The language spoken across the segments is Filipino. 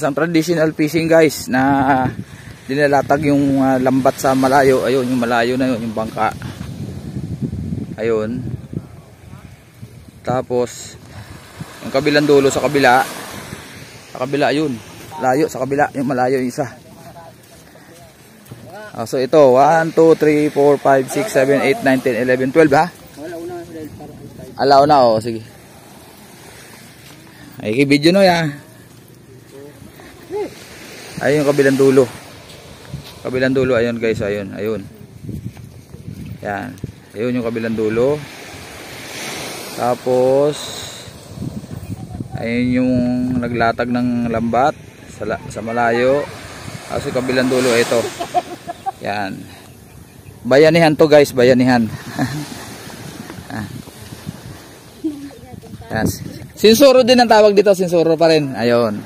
Isang traditional fishing guys na dinalatag yung lambat sa malayo. Ayun, yung malayo na yun, yung bangka. Ayun. Tapos yung kabilang dulo sa kabila. Sa kabila yun. Layo sa kabila, yung malayo yung isa. So ito, 1, 2, 3, 4, 5, 6, 7, 8, 9, 10, 11, 12 ha? Alaw na, oh, sige. Ay, video no ya. Ayun yung kabilang dulo. Kabilang dulo, ayun guys, ayun, ayun. Yan. Ayun yung kabilang dulo. Tapos ayun yung naglatag ng lambat sa malayo. Tapos yung kabilang dulo ito. Yan. Bayanihan to guys, bayanihan. Yan. Sinsuro din ang tawag dito, sinsuro pa rin. Ayun.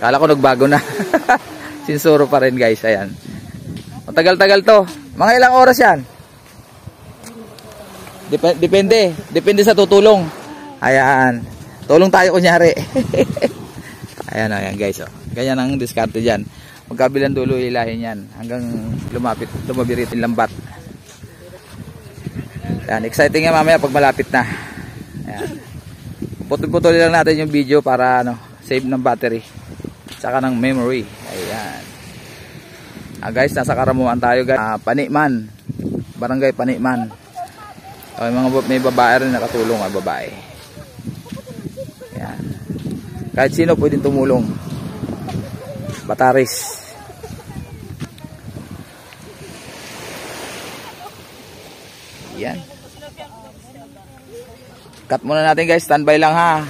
Kala ko nagbago na. Sinsuro pa rin guys, ayan. Matagal-tagal to. Mga ilang oras yan? Depende sa tutulong. Ayan. Tulong tayo kunyari. Ayan, ayan guys. Oh. Ganyan ang diskarte dyan. Magkabilang dulo ilahin yan. Hanggang lumabirit yung lambat. Ayan, exciting yan mamaya pag malapit na. Ayan. Putol-putol lang natin yung video para save ng battery. Saka ng memory. Ayan. Guys, nasa Karamuan tayo guys. Panikman. Barangay Panikman. May babae rin nakatulong, babae. Ayan. Kahit sino pwedeng tumulong. Bataris. Ayan. Cut muna natin guys, standby lang ha.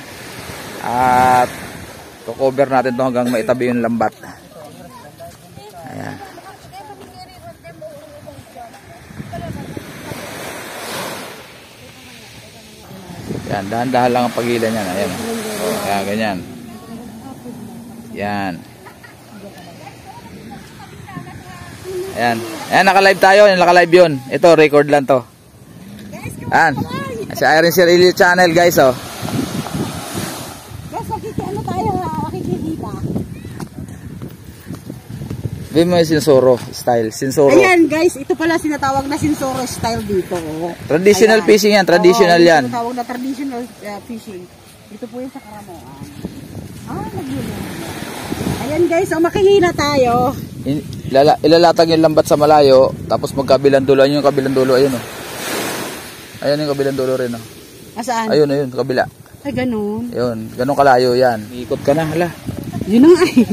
At cover natin to hanggang maitabi yung lambat. Ayan. Yan, dahan-dahan lang ang pagilan niyan. Ayan. Oh, ayan, ganyan. Yan. Ayan. Ayan, naka-live tayo. Naka-live yun. Ito, record lang to. Ayan. Si Irene Cirillo channel guys, oh. Guys, ano tayo, makikita. Bim mo yung sinsoro style. Sinsoro. Ayan guys, ito pala sinatawag na sinsoro style dito. Traditional ayan. Fishing yan, traditional yan. Sinatawag na traditional fishing. Ito po yung sa Karamuan. Nagulo. Ayan guys, makihila tayo. Ilalatag yung lambat sa malayo, tapos magkabilang dulo. Ayun yung kabilang dulo, ayun oh. Ayun yung kabilang dulo rin oh. Asaan? Ayun, ayun, kabila. Ay, ganun. Ayun, ganun kalayo yan. Ikot ka na, hala. Yun na ay.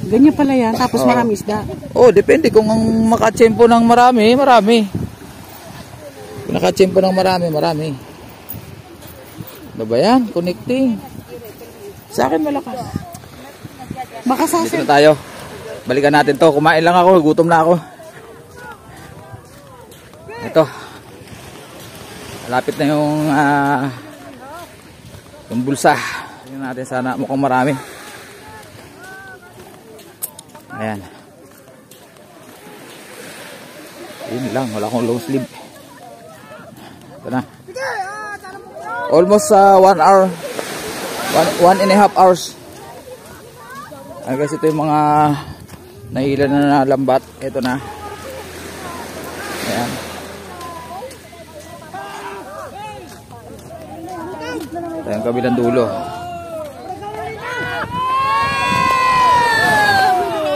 Ganyan pala yan, tapos marami isda. Oh, depende kung ang makatsempo ng marami, marami. Kung nakatsempo ng marami, marami. Ano ba yan? Connecting. Sa akin malakas. Makasasin. Dito na tayo. Balikan natin to. Kumain lang ako, gutom na ako. Ito. Malapit na yung bulsa. Tingnan natin sana, mukhang marami. Ayan. Yun lang, wala akong long sleeve. Ito na. Almost 1 hour. 1.5 hours. Ay guys, ito yung mga nahila na lambat. Ito na. Ayan. Ito yung kabilang dulo.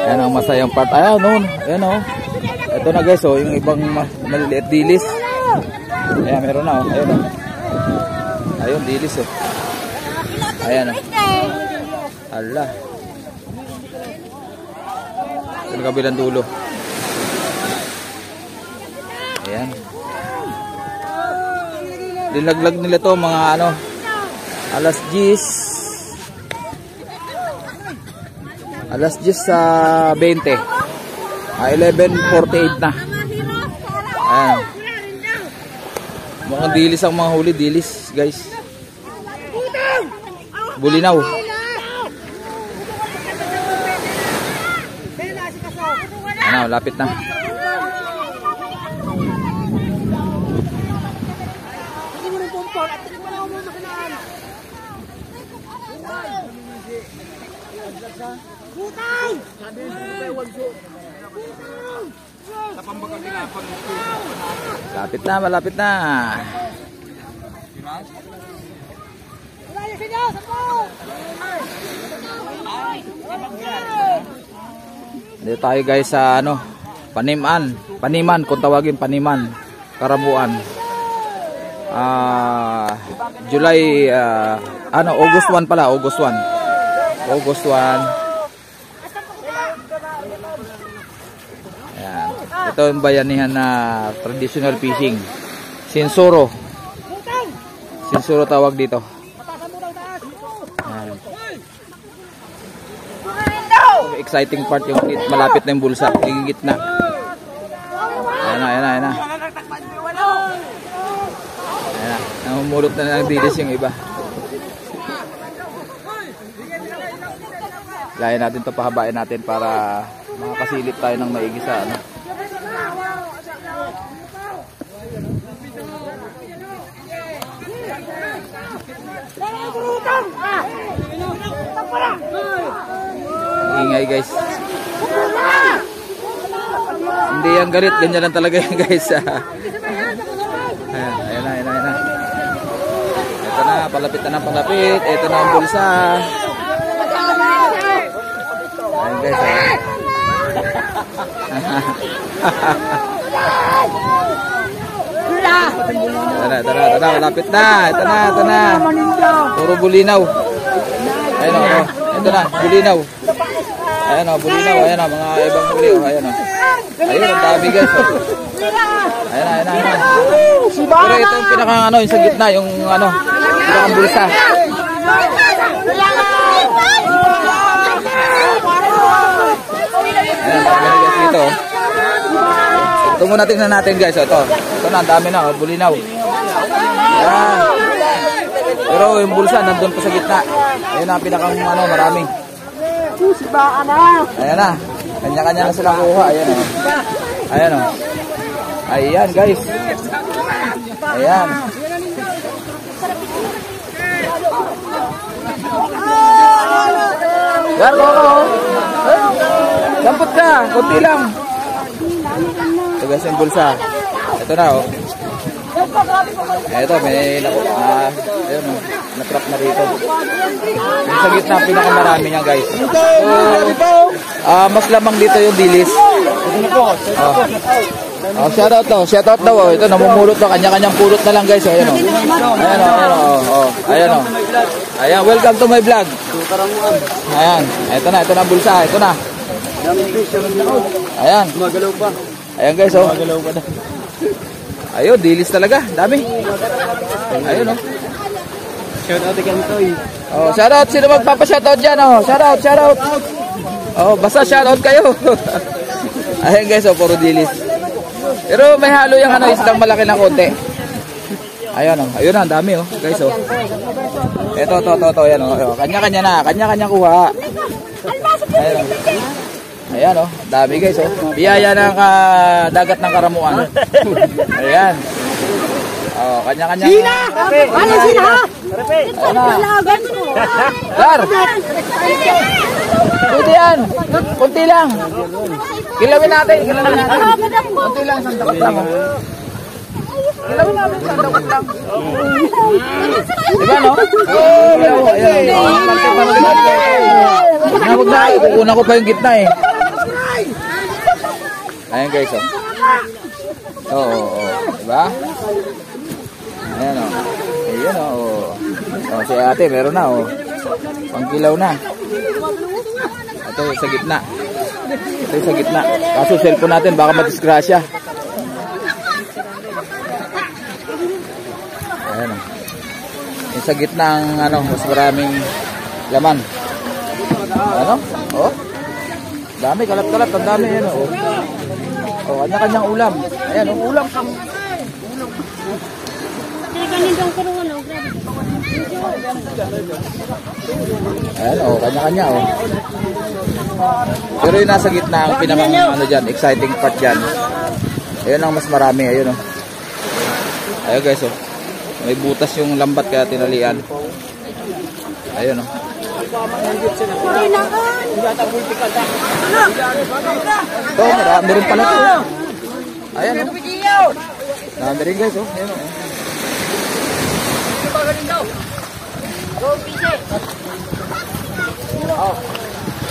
Ayan ang masayang part. Ayan noon. Ayan o. Ito na guys o. Yung ibang maliliit dilis. Ayan meron na o. Ayan o. Ayun dilis o. Ayan o. Hala. Ito yung kabilang dulo. Ayan. Dinaglag nila to mga alas 10 sa 20 11:48 na. Ayan. Mukhang dilis ang mga huli. Dilis guys. Bulinaw. Ano, lapit na. Malapit na, malapit na. Dito tayo guys sa ano, Paniman kung tawagin, Paniman, Karamuan. July August 1 pala, August 1. Ayan. Ito yung bayanihan na traditional fishing. Sinsuro tawag dito. Ayan. Exciting part yung malapit na yung bulsa, higit na. Ayan na. Namumulot na ng dilis yung iba. Layan natin to, pahabain natin para makasilip tayo ng maigi sa ano. Ingay guys. Hindi yan galit, ganyan lang talaga yan guys. Ayan na. Ito na, palapit na ng palapit. Ito na ang bulsa. Ayan guys. Tara, malapit na. Ito na. Puro bulinaw. Ayan o, ito na, bulinaw. Ayan o, mga ibang huli o. Ayan, ang dami guys. Ayan na. Pero ito yung pinakang ano, yung sa gitna, yung ano, pinakang bulsa. Ayan, guys dito. Ito muna tingnan natin guys. Ito na, ang dami na, bulinaw. Ayan. Pero yung bulsa nandun pa sa gitna. Ayun na, pinakang ano, marami. Ayan na. Kanya-kanya na sila kuha. Ayan o. Ayan guys. Ayan. Gar, dampot ka. Kunti lang. Ito guys yung bulsa. Ito na o. Ito may ayun o. Natrap na rito. Yung sa gitna pinakamarami niya guys. Mas lamang dito yung dilis. Shoutout daw. Ito namumulot na, kanya-kanyang pulot na lang guys. Ayan o. Ayan, welcome to my vlog. Ayan, ito na ang bulsa. Ito na. Ayan. Ayan guys o. Ayun, dilis talaga, dami. Ayun o. Shoutout again Toy. Shoutout, sino magpapa-shoutout dyan o? Shoutout. Basta shoutout kayo. Ayan guys o, puro dilis. Pero may halo yung ano, isang malaki na konti. Ayan o, ayun na, dami o, guys o. Ito, ayan o, kanya-kanya kuha. Ayan o, dami guys o. Biyaya ng dagat ng Karamuan. Ayan. Kanya-kanya. Sina! Ano sina? Ayan na. Gar! Pwede yan. Kunti lang. Kilawin natin. Kunti lang, sandakot lang. Kilawin natin, sandakot lang. Diba no? Huwag na, kukunan ko pa yung gitna eh. Ayan guys o. Diba? Ayan o. Ayan o. Si ate meron na o. Pangkilaw na. Ito sa gitna. Kaso cellphone natin baka madisgrasya. Ayan o. Yung sa gitna ang ano, mas maraming laman. Ano? Dami, kalat-kalat. Ang dami yan o. Kanya-kanyang ulam. Ayan o, ulam. Ayan o, kanya-kanya o. Pero yung nasa gitna ang pinakang ano dyan, exciting part dyan. Ayan ang mas marami. Ayun o. Ayun guys o. May butas yung lambat kaya tinalian. Ayun o. Ito, marami rin pala ito. Ayan, oh. Marami rin guys, oh. Ayan, oh.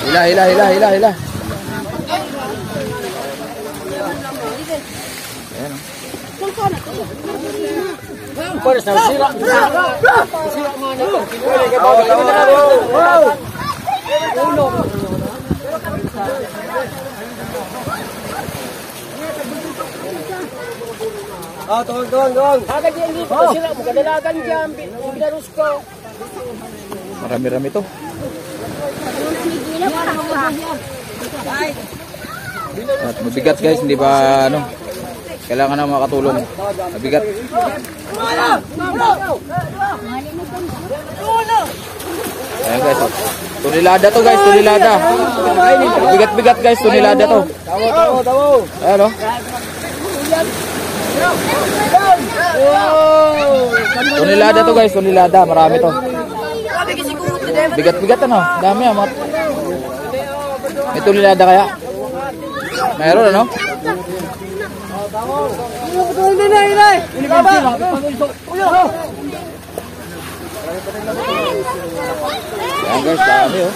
Hila. Ayan, oh. Doon. Agad yan dito. Sila mo kadalagan dyan. Binarus ko. Marami-rami ito. At mabigat guys, hindi ba ano? Kailangan na makatulong. Mabigat. Ayan guys, oh. Tunilada to guys, tunilada. Bigat-bigat guys, tunilada to. Tawo. Ayan, oh. Tunilada to guys, tunilada. Marami to. Bigat-bigat ano? Dami ah. May tunilada kaya? Mayroon ano? Ayan guys, dami oh.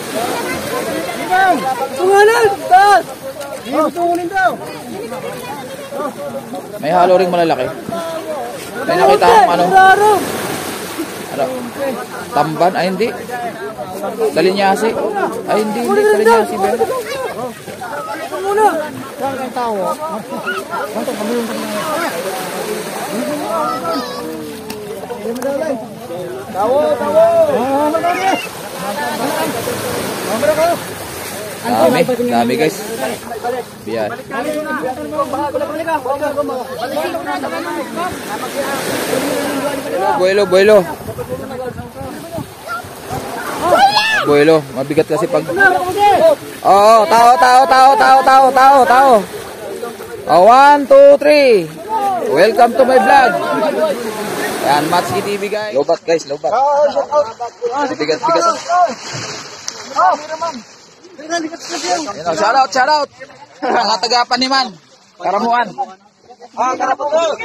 May halo ring malalaki. May nakita akong ano? Tamban? Ay hindi. Dalinyasi. Ay hindi. Dalinyasi ba? Dami guys. Biyan. Buelo, mabigat kasi pag. Oo, tao. Oh, 1, 2, 3. Welcome to my vlog. Yan, Matski TV guys. Lobat guys, lobat. Bigat. Shout out. Mga taga Paniman, Karamuan. Karamuan.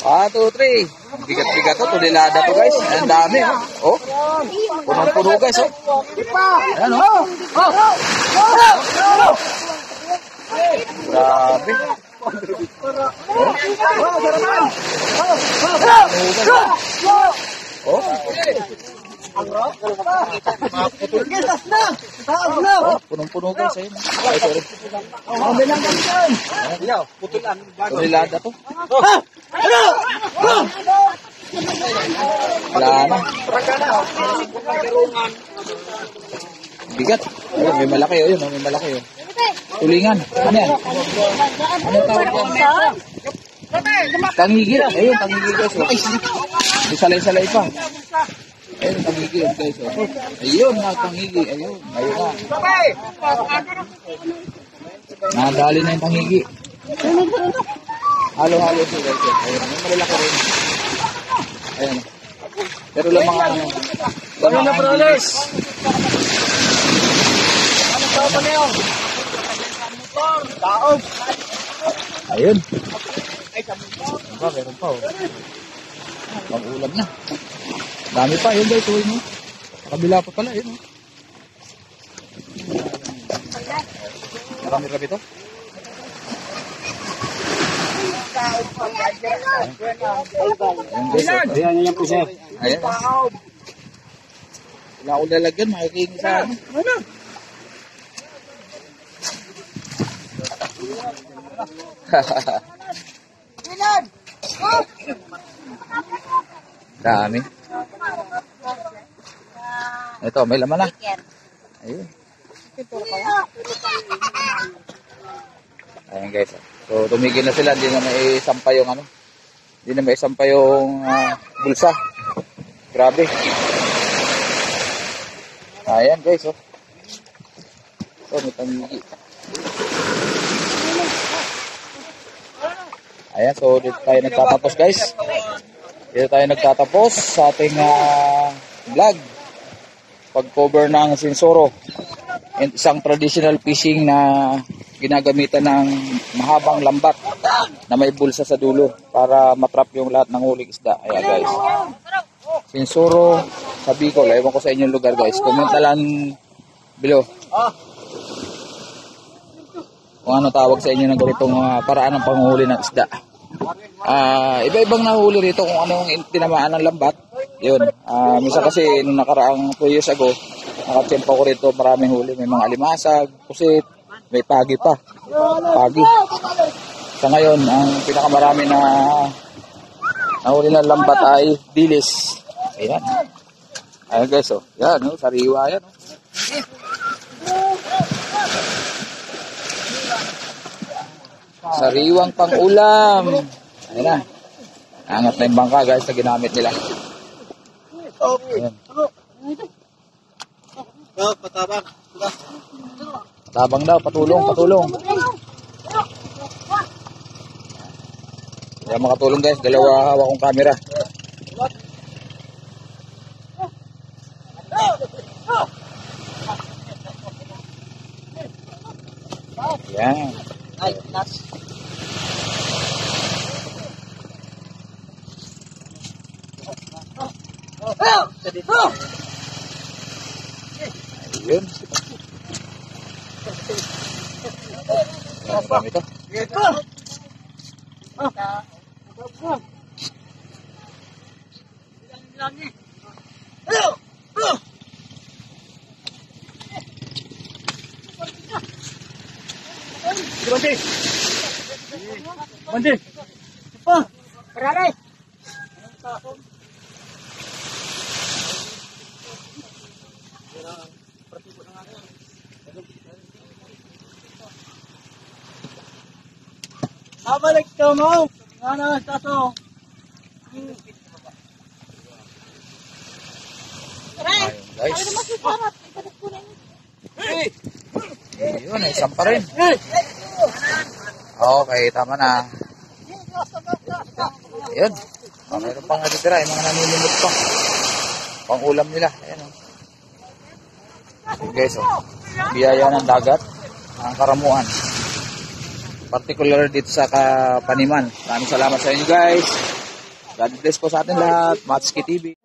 1, 2, 3. Bigat to, tulilada to guys. Ang dami oh. Punong-puno guys oh. Ayan oh. Grabe. Oh. Punong-puno guys ayun. Tulilada to. Wala na. Bigat. Ayun, may malaki oh. May malaki oh. Tulingan. Ano yan? Ano tawag yan? Tangigil. Ayun, tangigil guys oh. May salay-salay pa. Ayun, tangigil guys oh. Ayun, tangigil. Ayun na. Nadali na yung tangigi. Halo-halo siya guys. Ayun, may malalaki rin. Ayun. Pero lang mga ano. Ano na brothers? Ano pa niyo? Taog. Ayun. Meron pa oh. Pag-ulam na. Dami pa yun guys. Uy, no? Kabila pa pala yun. Marami-rami to. Ayan yan po sir. Ayan. Wala akong lalagyan. Makikinig sa ano. Dami. Ito, may laman na. Ayun. Ayan guys. So tumigil na sila, hindi na may sampa yung ano. Hindi na may sampa yung bulsa. Grabe. Ayan guys, oh. So may tangigi. Ayan, so dito tayo nagtatapos guys. Dito tayo nagtatapos sa ating vlog. Pag-cover ng Sinsoro. Isang traditional fishing na ginagamitan ng mahabang lambat na may bulsa sa dulo para matrap yung lahat ng huling isda. Ayan guys. Sinsoro sa Bicol. Ewan ko sa inyong lugar guys. Comment na lang below kung ano tawag sa inyo ng ganitong paraan ng panghuli ng isda. Iba-ibang nahuli rito kung anong tinamaan ng lambat. Yun. Minsan kasi nung nakaraang 2 years ago, nakatsempa ko rito maraming huli. May mga alimasag, pusit, may pagi pa. Pagi. Sa ngayon, ang pinakamarami na nahuli ng lambat ay dilis. Ayan. Ayan guys, oh. Yan, oh, sariwa yan. Oh. Sariwang pang-ulam. Ayan na. Angat na yung bangka guys na ginamit nila. Ayan. Patabang daw, patulong. Kaya makatulong guys, dalawa hawak kong camera. Ayan. Ayun. Ang dami ito. Mandi. Pa. Raray. Abalik ka mo. Ano tato? Guys. Ayun, isang pa rin. Okay, tama na. Ayun. Mayroon pang natitira, yung mga naninimot pa. Pang ulam nila. Ayan, oh. So, guys, oh. Biyaya ng dagat, ang karamuan. Particular dito sa Kapaniman. Maraming salamat sa inyo guys. God bless po sa atin lahat. Matsuki TV.